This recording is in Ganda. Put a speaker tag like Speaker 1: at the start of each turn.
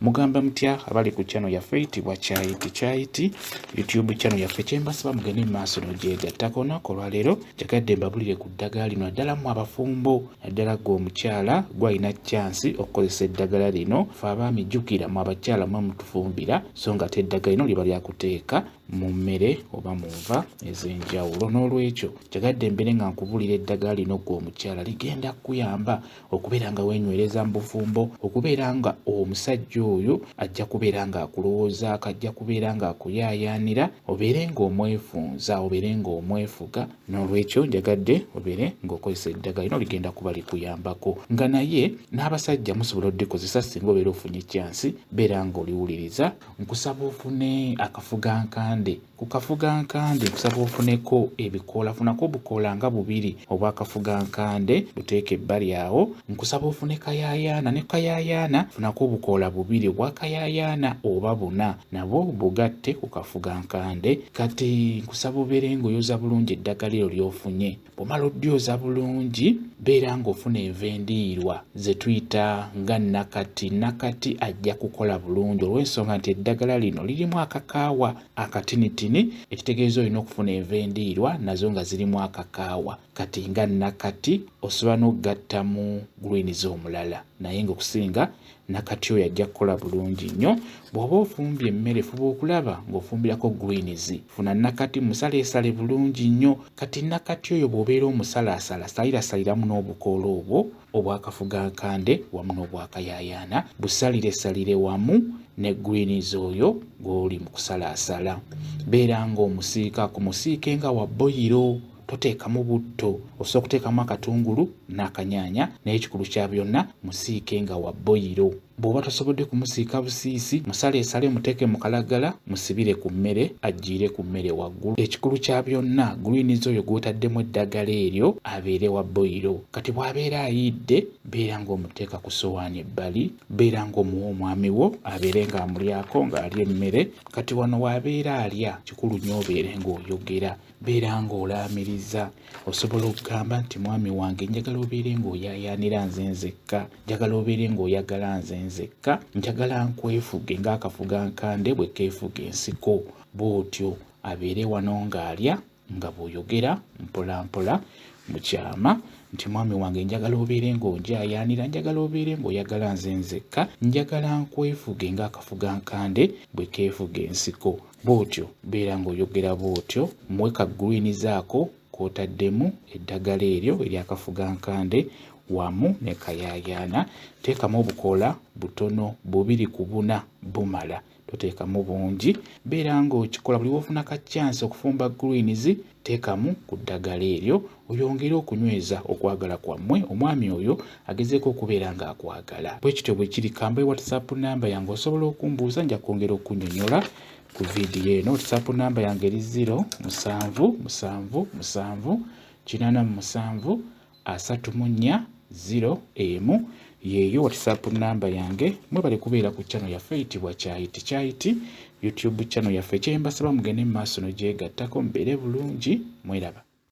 Speaker 1: Mugamba mutya abali ku channel yaffe eyitibwa Kyayiti YouTube channel yaffe kyembasaba mugende mu maaso n'ogyegattako olunaku olwaleero njagadde mbabulire ku ddagala lino naddala mu abafumbo naddala gwe omukyala gwalina chance okukozesa eddagala lino fe abaami jjukira mu abakyala mwe mutufumbira so nga te eddagala lino liba lyakuteeka mu mmere oba mu nva ez'enjawulo. N'olwekyo njagadde mbere nga nkubulira eddagala lino gwe omukyala ligenda kuyamba okubeera nga wenywereza mu bufumbo, okubeera nga omusajja oyo ajja kubeera nga akulowooza, ajja kubeera nga akuyaayaanira, obeere nga omwefunza, obeere nga omwefuga. N'olwekyo njagadde obeere ng'okozesa eddagala lino ligenda kuba likuyambako. Nga naye n'abasajja musobola oddikozesa singa obeera ofunye chance, beera ng'oliwuliriza. Nkusaba ofune akafugankande. Ku kafugankande nkusaba ofuneko ebikoola, funako obukoola nga 2 obwakafugankande buteeke ebbali awo. Nkusaba ofune kayaayaana, ne kayaayaana funako obukoola 2 obwakayaayaana oba 4 nabwo bugatte ku kafugankande. Kati nkusaba obeere ng'oyoza bulungi eddagala eryo ly'ofunye. Bw'omala oddyoza bulungi beera ng'ofuna enva endiirwa ze tuyita nga nakati. Nakati ajja kukola bulungi olw'ensonga nti eddagala lino lirimu akakaawa akatinitini, ekitegeeza olina okufuna enva endiirwa nazo nga zirimu akakaawa. Kati nga nakati osobola n'ogatta mu greens omulala, naye ng'okusinga nakati oyo ajja kukola bulungi nnyo. Bw'oba ofumbye emmere fuba okulaba ng'ofumbirako greens. Funa nakati musaleesale bulungi nnyo. Kati nakati oyo bw'obeera omusalaasala salirasaliramu n'obukoola obwo obwakafugankande wamu n'obwakayaayaana, busaliresalire wamu ne greens oyo gw'oli mu kusalaasala. Beera ng'omusiika ku musiike nga wa boyiro, toteekamu butto. Osobola okuteekamu akatungulu n'akanyaanya, naye ekikulu kya byonna musiike nga wa boyiro. Bw'oba tosobodde kumusiika busiisi, musaleesale muteeke mu kalagala, musibire ku mmere, aggiire ku mmere waggulu. Ekikulu kya byonna greens oyo gw'otaddemu eddagala eryo abeere wa boyiro. Kati bw'abeera ayidde, beera ng'omuteeka ku ssowaani ebbali, beera ng'omuwa omwami wo abeere ng'amulyako ng'alya emmere. Kati wano w'abeera alya, kikulu nnyo obeere ng'oyogera, beera ng'olaamiriza. Osobola okugamba nti mwami wange njagala obeere ng'oyaayaanira nze nzekka, njagala obeere ng'oyagala nze nzekka, njagala nkwefuge ng'akafugankande bwe keefuga ensiko. Bw'otyo abeere wano ng'alya nga bw'oyogera mpola mpola mu kyama nti mwami wange njagala obeere ng'onjaayaanira, njagala obeere ng'oyagala nze nzekka, njagala nkwefuge ng'akafugankande bwe keefuga ensiko. Bw'otyo beera ng'oyogera bw'otyo. Muwe ka greens ako k'otaddemu eddagala eryo eryakafugankande wamu ne kayaayaana. Teekamu obukoola butono 2 ku 4 bumala, toteekamu bungi. Beera ng'okikola buli wofuna ka chance okufumba greens, teekamu ku ddagala eryo, oyongere okunyweza okwagala kwammwe. Omwami oyo agezeeko okubeera ng'akwagala. Bwe kityo bwe kiri, kamba WhatsApp namba yange osobola okumbuuza, nja kwongera okunnyonnyola ku vidiyo eno. WhatsApp namba yange eri 0777737 yeeyo WhatsApp namba yange. Mwebale kubeera ku channel yaffe eyitibwa Kyayiti YouTube channel yaffe. Kyembasaba mugende mu maaso n'ogyegattako mubeere bulungi. Mweraba.